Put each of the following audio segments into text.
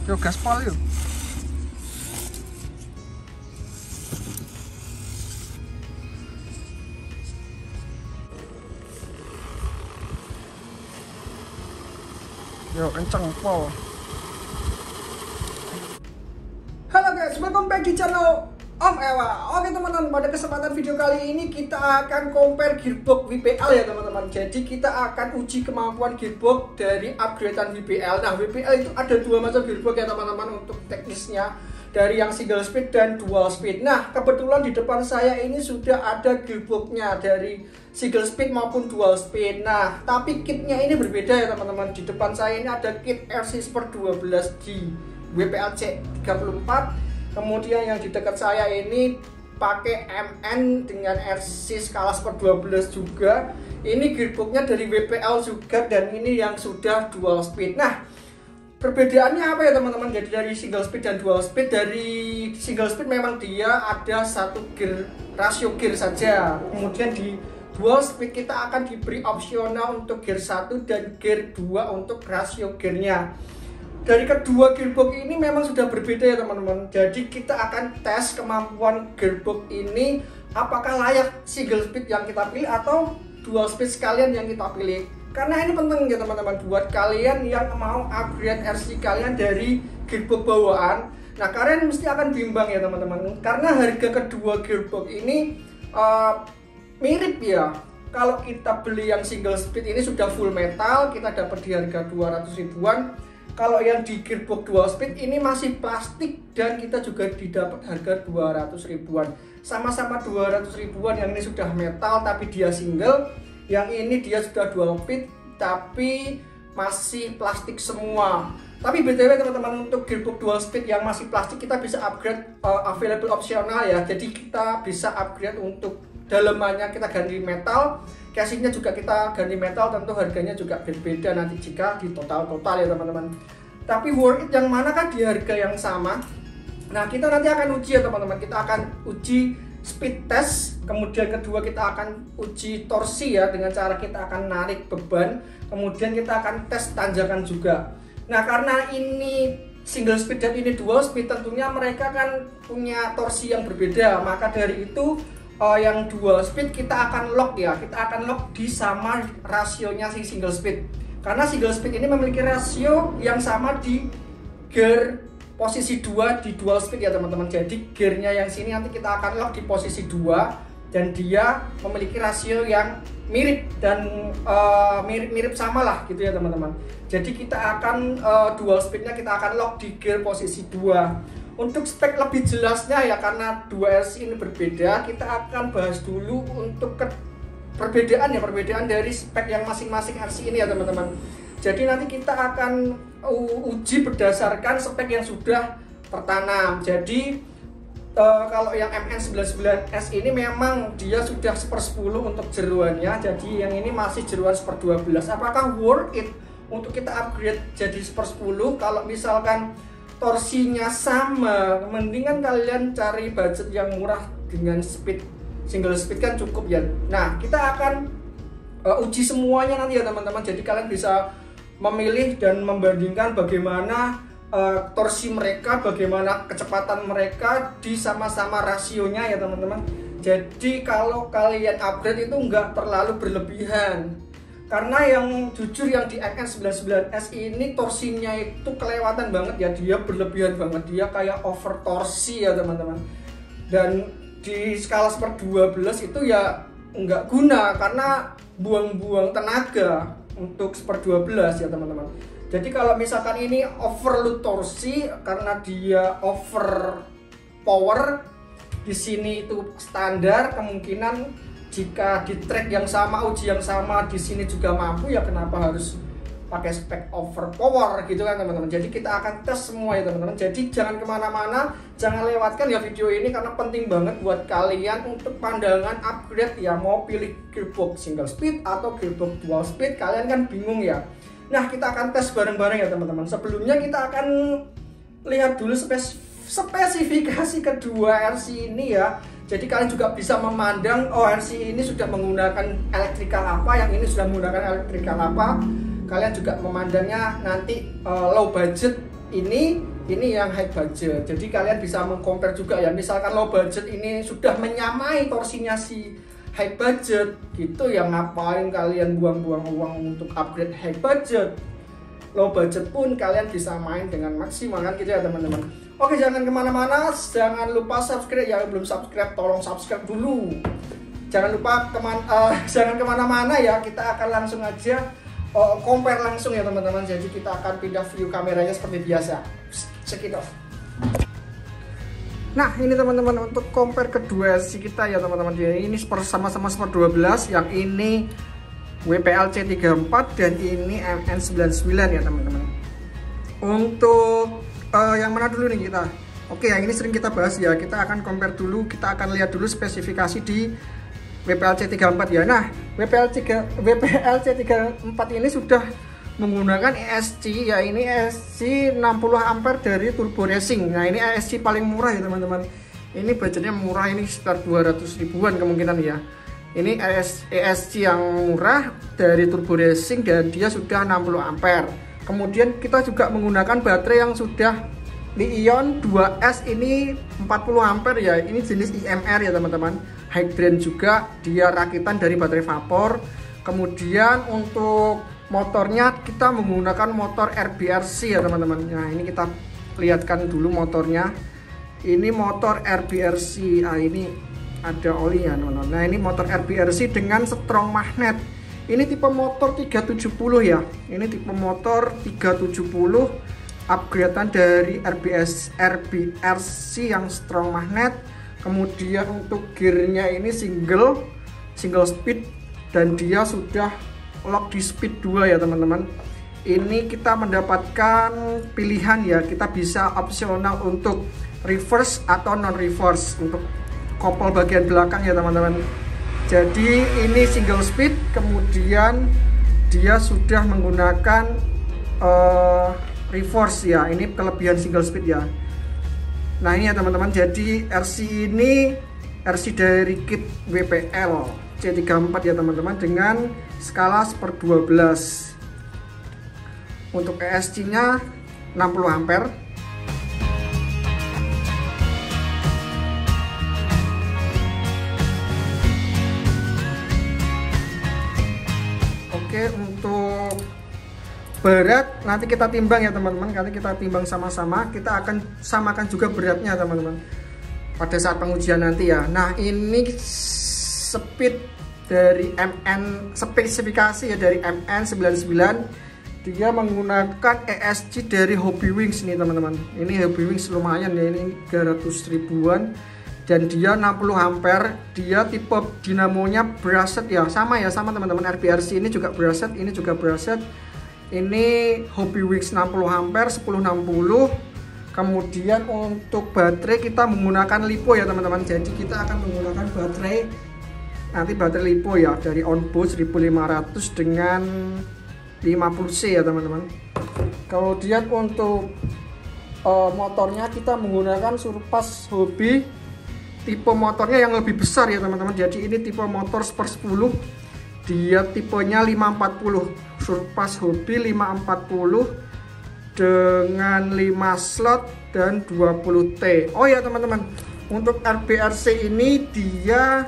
Yo gaspol yo. Yo kenceng po. Halo guys, welcome back di channel Om Ewa. Oke teman-teman, pada kesempatan video kali ini kita akan compare gearbox WPL ya teman-teman. Jadi kita akan uji kemampuan gearbox dari upgradean WPL. Nah, WPL itu ada dua macam gearbox ya teman-teman untuk teknisnya, dari yang single speed dan dual speed. Nah, kebetulan di depan saya ini sudah ada gearboxnya dari single speed maupun dual speed. Nah, tapi kitnya ini berbeda ya teman-teman. Di depan saya ini ada kit RC Sport 12 di WPL C34. Kemudian yang di dekat saya ini pakai MN dengan RC skala Sport 12 juga. Ini gearboxnya dari WPL juga, dan ini yang sudah dual speed. Nah, perbedaannya apa ya teman-teman? Jadi dari single speed dan dual speed, dari single speed memang dia ada satu gear, rasio gear saja. Kemudian di dual speed kita akan diberi opsional untuk gear 1 dan gear 2 untuk rasio gearnya. Dari kedua gearbox ini memang sudah berbeda ya teman-teman. Jadi kita akan tes kemampuan gearbox ini apakah layak single speed yang kita pilih atau dual speed sekalian yang kita pilih. Karena ini penting ya teman-teman buat kalian yang mau upgrade RC kalian dari gearbox bawaan. Nah, kalian mesti akan bimbang ya teman-teman, karena harga kedua gearbox ini mirip ya. Kalau kita beli yang single speed ini sudah full metal, kita dapat di harga 200 ribuan. Kalau yang di gearbox dual speed ini masih plastik dan kita juga didapat harga 200 ribuan. Sama-sama 200 ribuan, yang ini sudah metal tapi dia single. Yang ini dia sudah dual speed tapi masih plastik semua. Tapi BTW teman-teman, untuk gearbox dual speed yang masih plastik kita bisa upgrade available optional ya. Jadi kita bisa upgrade untuk dalemannya kita ganti metal, casingnya juga kita ganti metal. Tentu harganya juga berbeda nanti jika di total ya teman-teman. Tapi worth it yang mana kan di harga yang sama. Nah, kita nanti akan uji ya teman-teman. Kita akan uji speed test, kemudian kedua kita akan uji torsi ya, dengan cara kita akan narik beban, kemudian kita akan tes tanjakan juga. Nah, karena ini single speed dan ini dual speed, tentunya mereka kan punya torsi yang berbeda. Maka dari itu yang dual speed kita akan lock ya, kita akan lock di sama rasionya si single speed, karena single speed ini memiliki rasio yang sama di gear posisi 2 di dual speed ya teman-teman. Jadi gearnya yang sini nanti kita akan lock di posisi 2, dan dia memiliki rasio yang mirip dan mirip-mirip sama lah gitu ya teman-teman. Jadi kita akan dual speednya kita akan lock di gear posisi 2. Untuk spek lebih jelasnya ya, karena dua RC ini berbeda, kita akan bahas dulu untuk perbedaan dari spek yang masing-masing RC ini ya teman-teman. Jadi nanti kita akan uji berdasarkan spek yang sudah tertanam. Jadi kalau yang MN99S ini memang dia sudah 1/10 untuk jeruannya. Jadi yang ini masih jeruan 1/12. Apakah worth it untuk kita upgrade jadi 1/10? Kalau misalkan torsinya sama, mendingan kalian cari budget yang murah dengan speed single speed kan cukup ya. Nah, kita akan uji semuanya nanti ya teman-teman. Jadi kalian bisa memilih dan membandingkan bagaimana torsi mereka, bagaimana kecepatan mereka di sama-sama rasionya ya teman-teman. Jadi kalau kalian upgrade itu nggak terlalu berlebihan. Karena yang jujur yang di MN99S ini torsinya itu kelewatan banget ya, dia berlebihan banget, dia kayak over torsi ya teman-teman. Dan di skala Sport 12 itu ya nggak guna karena buang-buang tenaga untuk Sport 12 ya teman-teman. Jadi kalau misalkan ini overload torsi karena dia over power, di sini itu standar, kemungkinan jika di track yang sama, uji yang sama di sini juga mampu, ya kenapa harus pakai spek overpower gitu kan teman-teman. Jadi kita akan tes semua ya teman-teman. Jadi jangan kemana-mana, jangan lewatkan ya video ini karena penting banget buat kalian untuk pandangan upgrade ya, mau pilih gearbox single speed atau gearbox dual speed, kalian kan bingung ya. Nah, kita akan tes bareng-bareng ya teman-teman. Sebelumnya kita akan lihat dulu spesifikasi kedua RC ini ya. Jadi kalian juga bisa memandang, oh RC ini sudah menggunakan elektrikal apa, yang ini sudah menggunakan elektrikal apa. Kalian juga memandangnya nanti low budget ini ini yang high budget. Jadi kalian bisa mengcompare juga ya. Misalkan low budget ini sudah menyamai torsinya si high budget gitu ya, ngapain kalian buang-buang uang untuk upgrade high budget. Low budget pun kalian bisa main dengan maksimal kan gitu ya teman-teman. Oke, jangan kemana-mana, jangan lupa subscribe ya. Belum subscribe tolong subscribe dulu. Jangan lupa jangan kemana-mana ya. Kita akan langsung aja compare langsung ya teman-teman. Jadi kita akan pindah view kameranya seperti biasa. Sekitar. Nah ini teman-teman untuk compare kedua LC kita ya teman-teman. Ini sama-sama Super 12, yang ini WPL C34 dan ini MN99 ya teman-teman. Untuk yang mana dulu nih kita? Oke, yang ini sering kita bahas ya. Kita akan compare dulu, kita akan lihat dulu spesifikasi di WPL C34 ya. Nah, WPL C34 ini sudah menggunakan ESC ya. Ini ESC 60 ampere dari turbo racing. Nah, ini ESC paling murah ya teman-teman. Ini budgetnya murah, ini sekitar 200 ribuan kemungkinan ya. Ini ESC yang murah dari turbo racing dan dia sudah 60 ampere. Kemudian kita juga menggunakan baterai yang sudah Li-ion 2S, ini 40 ampere ya. Ini jenis IMR ya teman-teman. High brand juga, dia rakitan dari baterai vapor. Kemudian untuk motornya kita menggunakan motor RBRC ya teman-teman. Nah ini kita lihatkan dulu motornya. Ini motor RBRC. Nah ini ada oli ya teman-teman. Nah ini motor RBRC dengan strong magnet. Ini tipe motor 370 ya. Ini tipe motor 370 upgradean dari RBRC yang strong magnet. Kemudian untuk gearnya ini single speed dan dia sudah lock di speed 2 ya teman-teman. Ini kita mendapatkan pilihan ya, kita bisa opsional untuk reverse atau non reverse untuk kopel bagian belakang ya teman-teman. Jadi ini single speed, kemudian dia sudah menggunakan reverse ya. Ini kelebihan single speed ya. Nah ini ya teman-teman, jadi RC ini RC dari kit WPL C34 ya teman-teman, dengan skala 1/12. Untuk ESC nya 60 ampere. Oke, untuk berat nanti kita timbang ya teman-teman. Nanti kita timbang sama-sama, kita akan samakan juga beratnya teman-teman pada saat pengujian nanti ya. Nah ini speed dari spesifikasi ya dari MN99, dia menggunakan ESC dari Hobbywings nih teman-teman. Ini Hobbywings lumayan ya, ini 300 ribuan dan dia 60 ampere. Dia tipe dinamonya brushed ya, sama teman-teman. RBRC ini juga brushed, ini juga brushed. Ini Hobbywings 60 ampere 1060. Kemudian untuk baterai kita menggunakan LiPo ya teman-teman. Jadi kita akan menggunakan baterai LiPo ya, dari Onboard 1500 dengan 50C ya teman-teman. Kemudian untuk motornya kita menggunakan Surpass Hobby, tipe motornya yang lebih besar ya teman-teman. Jadi ini tipe motor Super 10, dia tipenya 540. Surpass Hobby 540 dengan 5 slot dan 20T. Oh ya teman-teman, untuk RBRC ini dia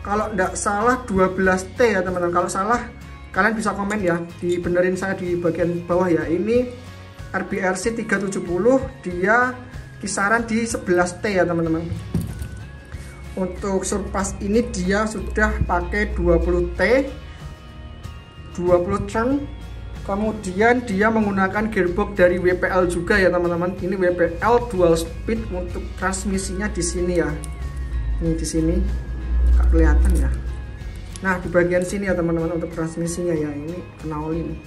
kalau tidak salah 12T ya teman-teman. Kalau salah kalian bisa komen ya, dibenerin saya di bagian bawah ya. Ini RBRC 370, dia kisaran di 11T ya teman-teman. Untuk Surpass ini dia sudah pakai 20T, 20 turn. Kemudian dia menggunakan gearbox dari WPL juga ya teman-teman. Ini WPL dual speed. Untuk transmisinya di sini ya. Ini di sini nggak kelihatan ya. Nah di bagian sini ya teman-teman untuk transmisinya ya. Ini kena oli nih.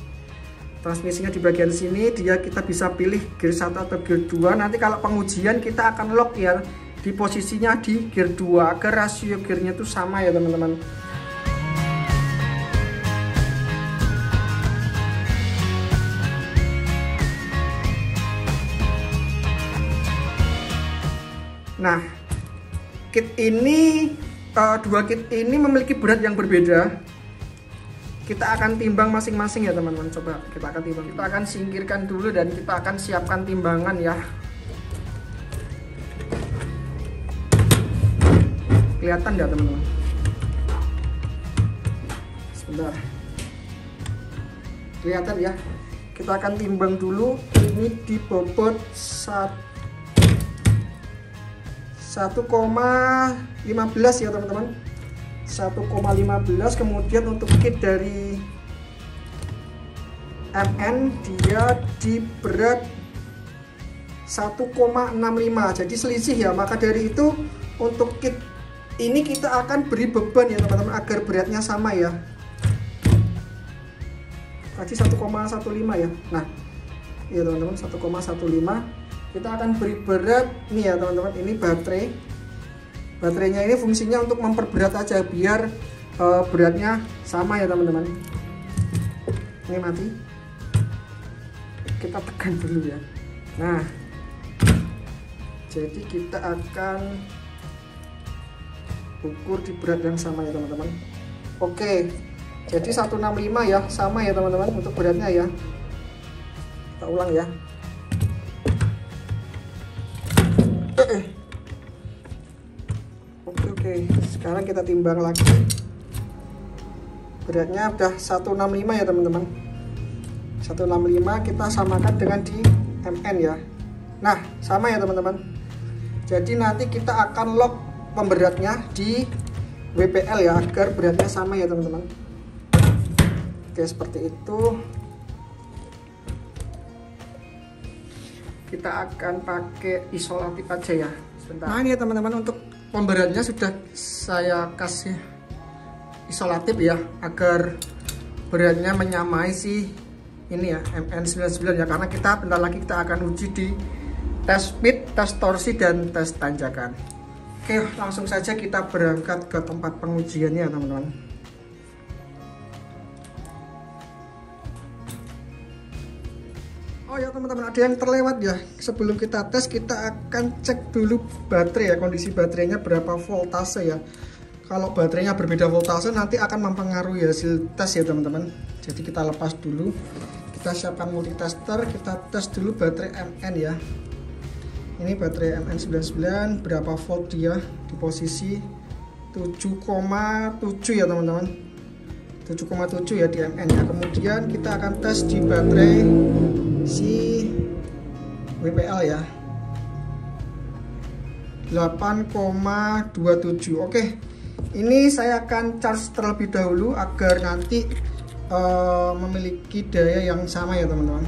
Transmisinya di bagian sini, dia kita bisa pilih gear 1 atau gear 2. Nanti kalau pengujian kita akan lock ya di posisinya di gear 2 agar rasio gearnya itu sama ya teman-teman. Nah, kit ini dua kit ini memiliki berat yang berbeda. kita akan timbang masing-masing ya teman-teman. Coba kita akan timbang, kita akan singkirkan dulu dan kita akan siapkan timbangan ya. Kelihatan nggak teman-teman? Sebentar, kelihatan ya. Kita akan timbang dulu. Ini di bobot 1,15 ya teman-teman, 1,15. kemudian untuk kit dari MN dia di berat 1,65, jadi selisih ya. Maka dari itu untuk kit ini kita akan beri beban ya teman-teman agar beratnya sama ya. Tadi 1,15 ya. Nah, iya teman-teman, 1,15. Kita akan beri berat nih ya teman-teman. Ini baterai. Baterainya ini fungsinya untuk memperberat aja biar beratnya sama ya teman-teman. Ini mati. Kita tekan dulu ya. Nah, jadi kita akan ukur di berat yang sama ya teman-teman. Oke, jadi 165 ya, sama ya teman-teman untuk beratnya ya. Kita ulang ya. Oke, sekarang kita timbang lagi. Beratnya udah 165 ya teman-teman. 165 kita samakan dengan di MN ya. Nah, sama ya teman-teman. Jadi nanti kita akan lock pemberatnya di WPL ya agar beratnya sama ya teman-teman. Oke, seperti itu. Kita akan pakai isolatif aja ya. Sebentar. Nah, ini ya teman-teman, untuk pemberatnya sudah saya kasih isolatif ya agar beratnya menyamai si ini ya MN99 ya, karena kita bentar lagi kita akan uji di tes speed, tes torsi dan tes tanjakan. Oke, langsung saja kita berangkat ke tempat pengujiannya teman-teman. Oh ya teman-teman, ada yang terlewat ya. Sebelum kita tes, kita akan cek dulu baterai ya, kondisi baterainya berapa voltase ya. Kalau baterainya berbeda voltase nanti akan mempengaruhi hasil tes ya teman-teman. Jadi kita lepas dulu. Kita siapkan multitester, kita tes dulu baterai MN ya. Ini baterai MN99 berapa volt dia, di posisi 7,7 ya teman-teman. 7,7 ya di MN ya. Kemudian kita akan tes di baterai si WPL ya, 8,27. Oke, ini saya akan charge terlebih dahulu agar nanti memiliki daya yang sama ya teman-teman,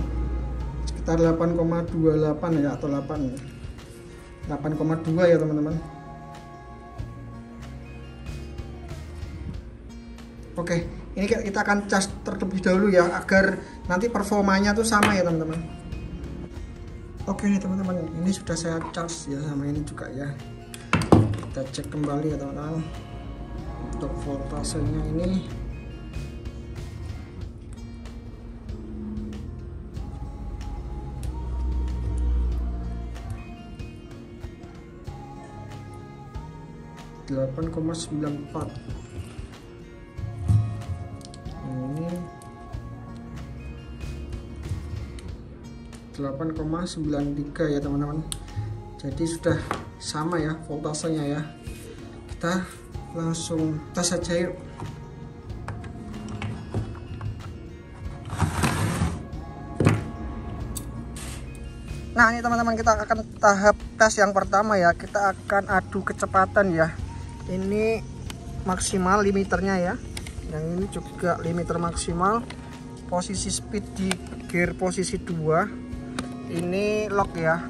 sekitar 8,28 ya, atau 8,2 ya teman-teman. Oke, ini kita akan cas terlebih dahulu ya agar nanti performanya tuh sama ya teman-teman. Oke nih teman-teman, ini sudah saya charge ya sama ini juga ya. Kita cek kembali ya teman-teman. Untuk voltasenya ini (8,94). Ini 8,93 ya teman-teman. Jadi sudah sama ya voltasenya ya. Kita langsung tes aja yuk. Nah ini teman-teman, kita akan tahap tes yang pertama ya. Kita akan adu kecepatan ya. Ini maksimal limiternya ya. Yang ini juga limiter maksimal. Posisi speed di gear posisi 2. Ini lock ya.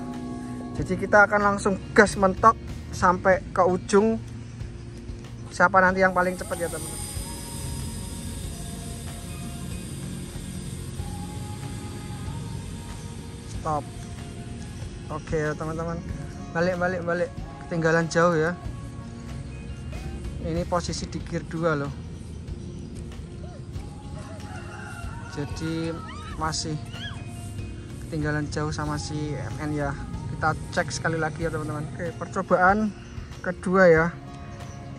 Jadi kita akan langsung gas mentok sampai ke ujung. Siapa nanti yang paling cepat ya teman-teman. Stop. Oke ya teman-teman. Balik. Ketinggalan jauh ya. Ini posisi di gear 2 loh. Jadi masih ketinggalan jauh sama si MN ya. Kita cek sekali lagi ya teman-teman. Oke, percobaan kedua ya.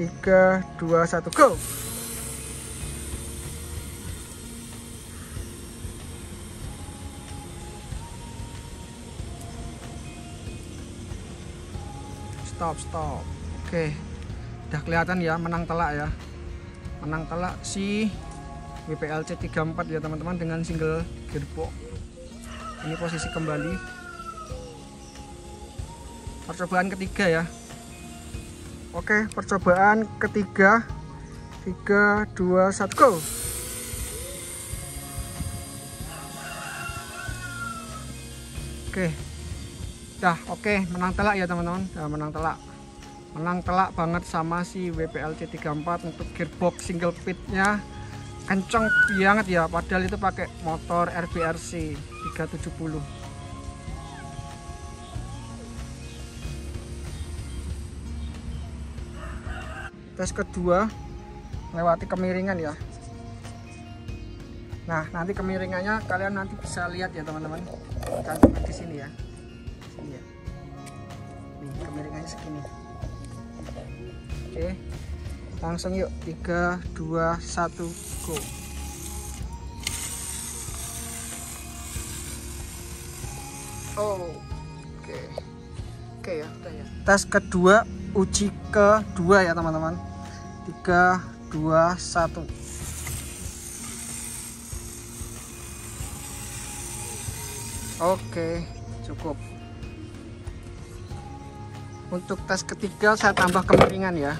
3, 2, 1, go. stop. Oke, udah kelihatan ya, menang telak ya. Menang telak si WPLC 34 ya teman-teman, dengan single gearbox. Ini posisi kembali. Percobaan ketiga ya. Oke, percobaan ketiga. 3, 2, 1, go. Oke. Dah, oke, menang telak ya teman-teman. Ya, menang telak banget sama si WPLC 34 untuk gearbox single pitnya. Kenceng banget ya, padahal itu pakai motor RBRC 370. Tes kedua lewati kemiringan ya. Nah, nanti kemiringannya kalian nanti bisa lihat ya teman-teman. Cantumkan di sini ya. Sini ya. Nih, kemiringannya segini. Oke. Langsung yuk, 3, 2, 1, go. Oke. Oke ya, udah ya. Tes kedua, uji kedua ya teman-teman. 3, 2, 1. Oke, cukup. Untuk tes ketiga saya tambah kemiringan ya.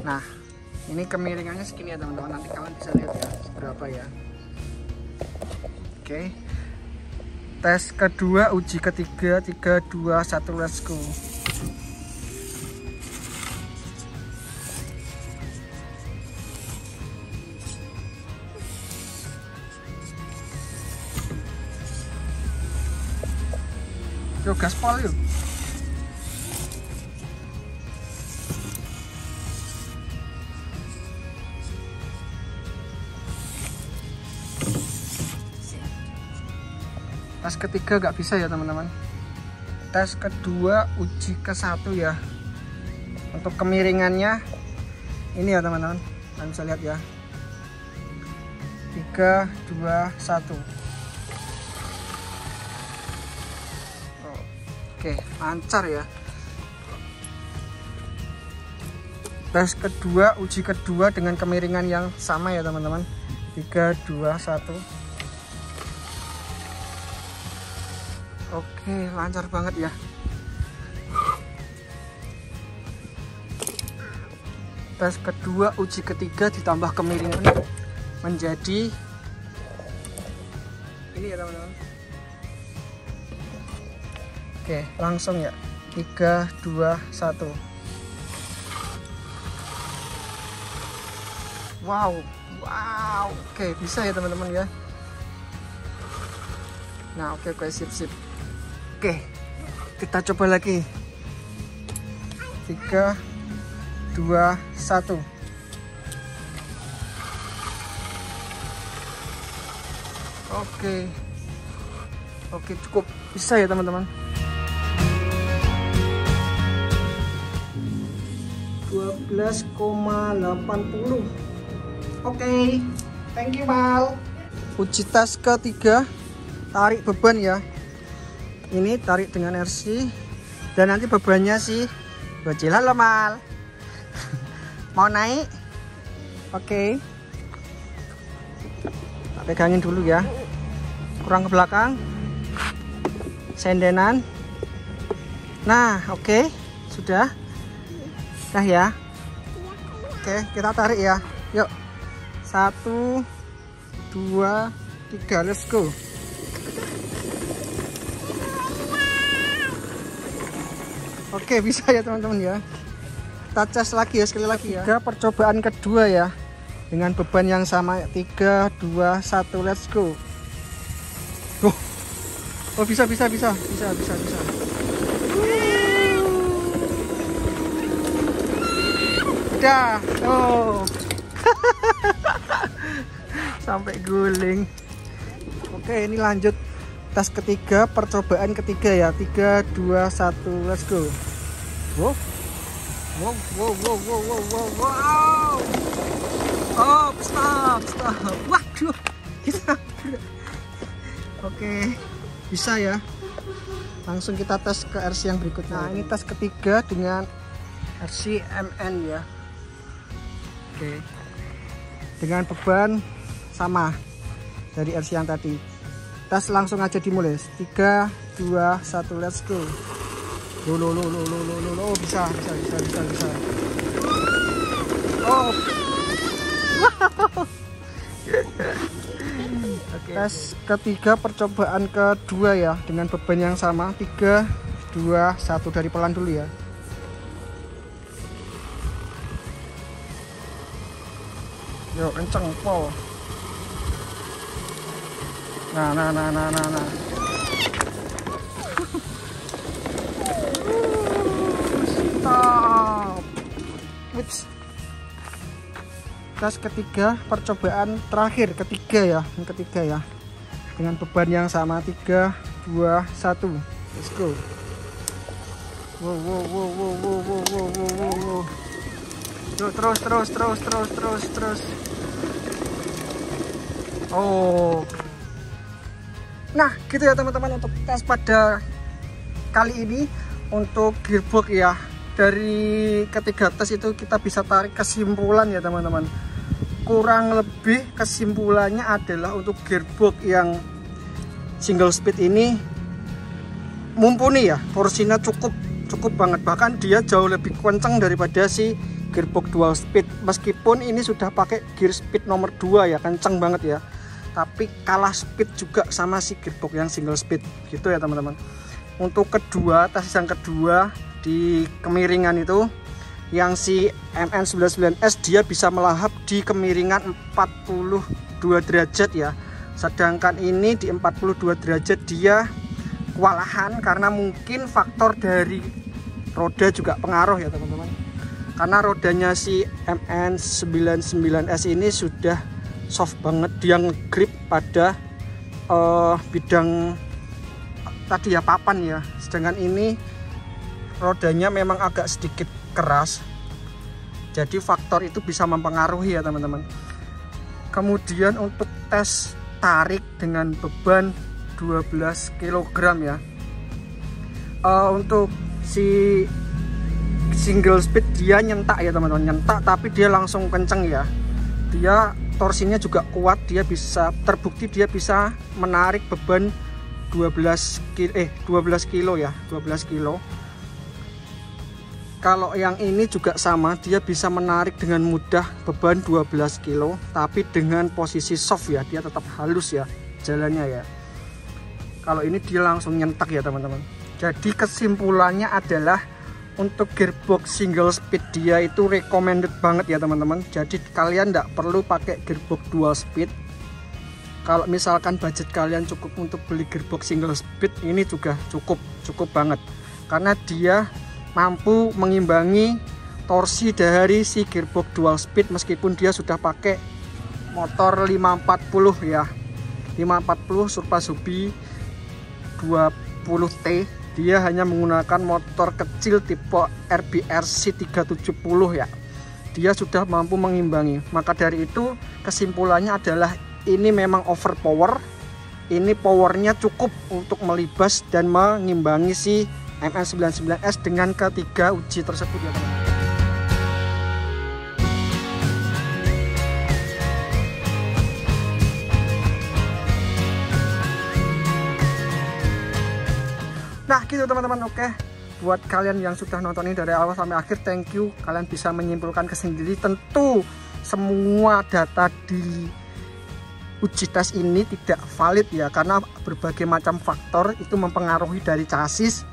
Nah, ini kemiringannya segini ya teman-teman. Nanti kalian bisa lihat ya seberapa ya. Oke. Tes kedua, uji ketiga. 3, 2, 1, let's go. Yo, gaspol yuk. Tes ketiga gak bisa ya teman-teman. Tes kedua, uji ke 1 ya. Untuk kemiringannya ini ya teman-teman, kalian bisa lihat ya. 3, 2, 1. Oke, lancar ya. Tes kedua, uji kedua dengan kemiringan yang sama ya teman-teman. 3, 2, 1. Oke, lancar banget ya. Tes kedua, uji ketiga ditambah kemiringan menjadi ini ya teman-teman. Oke, langsung ya. 3, 2, 1. Wow. Oke, bisa ya teman-teman ya. Nah, oke, sip. Oke, kita coba lagi. 3, 2, 1. Oke, cukup. Bisa ya teman-teman. 12,80. Oke, thank you Mal. Uji tes ketiga, tarik beban ya. Ini tarik dengan RC, dan nanti bebannya sih bocil. Halo Mal. Mau naik? Oke. Tak pegangin dulu ya. Kurang ke belakang. Sendenan. Nah, oke. Sudah. Dah ya. Oke, kita tarik ya. Yuk. 1, 2, 3, let's go. Oke, bisa ya teman-teman ya. Kita cas lagi ya, sekali lagi ya. Percobaan kedua ya, dengan beban yang sama. 3, 2, 1, let's go. Oh, bisa. Udah. Oh. Sampai guling. Oke, ini lanjut tes ketiga, percobaan ketiga ya. 3, 2, 1, let's go. Wow. Oh, stop. Waduh. Oke, bisa ya. Langsung kita tes ke RC yang berikutnya. Nah, ini tes ketiga dengan RC MN ya. Oke. Dengan beban sama dari RC yang tadi. Tes langsung aja dimulai. 3, 2, 1, let's go. Oh, bisa. Oh. Okay. Tes ketiga percobaan kedua ya, dengan beban yang sama. 3, 2, 1, dari pelan dulu ya. Yo, kenceng po. Nah. Stop. Which tes ketiga percobaan terakhir ketiga ya, dengan beban yang sama. 3, 2, 1, let's go. Wow. Terus. Oh. Nah, gitu ya teman-teman untuk tes pada kali ini untuk gearbox ya. Dari ketiga tes itu kita bisa tarik kesimpulan ya teman-teman. Kurang lebih kesimpulannya adalah untuk gearbox yang single speed ini mumpuni ya, porsinya cukup banget, bahkan dia jauh lebih kenceng daripada si gearbox dual speed. Meskipun ini sudah pakai gear speed nomor 2 ya, kenceng banget ya, tapi kalah speed juga sama si gearbox yang single speed gitu ya teman-teman. Untuk kedua, tes yang kedua di kemiringan itu, yang si MN99S dia bisa melahap di kemiringan 42 derajat ya. Sedangkan ini di 42 derajat dia kewalahan karena mungkin faktor dari roda juga pengaruh ya teman-teman. Karena rodanya si MN99S ini sudah soft banget, dia ngegrip pada bidang tadi ya, papan ya. Sedangkan ini rodanya memang agak sedikit keras, jadi faktor itu bisa mempengaruhi ya teman-teman. Kemudian untuk tes tarik dengan beban 12 kg ya, untuk si single speed dia nyentak ya teman-teman, nyentak tapi dia langsung kenceng ya, dia torsinya juga kuat, dia bisa terbukti dia bisa menarik beban 12 kilo ya, 12 kilo. Kalau yang ini juga sama, dia bisa menarik dengan mudah beban 12 kilo, tapi dengan posisi soft ya, dia tetap halus ya jalannya ya. Kalau ini dia langsung nyentak ya teman-teman. Jadi kesimpulannya adalah untuk gearbox single speed dia itu recommended banget ya teman-teman. Jadi kalian tidak perlu pakai gearbox dual speed. Kalau misalkan budget kalian cukup untuk beli gearbox single speed, ini juga cukup banget, karena dia mampu mengimbangi torsi dari si gearbox dual speed meskipun dia sudah pakai motor 540 ya, 540 Surface Hobi 20T. Dia hanya menggunakan motor kecil tipe RBRC 370 ya, dia sudah mampu mengimbangi. Maka dari itu kesimpulannya adalah ini memang overpower, ini powernya cukup untuk melibas dan mengimbangi si MN99S dengan ketiga uji tersebut ya teman-teman. Nah gitu teman-teman. Oke, buat kalian yang sudah nonton ini dari awal sampai akhir, thank you. Kalian bisa menyimpulkan sendiri. Tentu semua data di uji tes ini tidak valid ya, karena berbagai macam faktor itu mempengaruhi, dari chassis,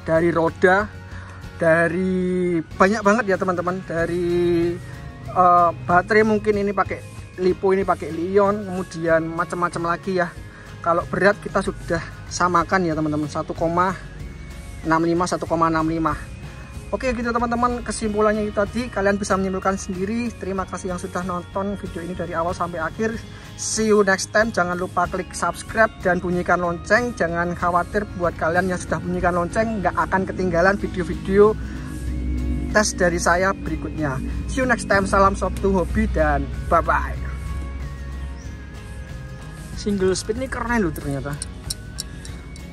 dari roda, dari banyak banget ya teman-teman, dari baterai mungkin ini pakai lipo, ini pakai Lion, kemudian macam-macam lagi ya. Kalau berat kita sudah samakan ya teman-teman, 1,65 1,65. Oke gitu teman-teman, kesimpulannya itu tadi, kalian bisa menyimpulkan sendiri. Terima kasih yang sudah nonton video ini dari awal sampai akhir. See you next time. Jangan lupa klik subscribe dan bunyikan lonceng. Jangan khawatir, buat kalian yang sudah bunyikan lonceng nggak akan ketinggalan video-video tes dari saya berikutnya. See you next time. Salam Sabtu Hobi dan bye bye. Single speed ini keren loh ternyata.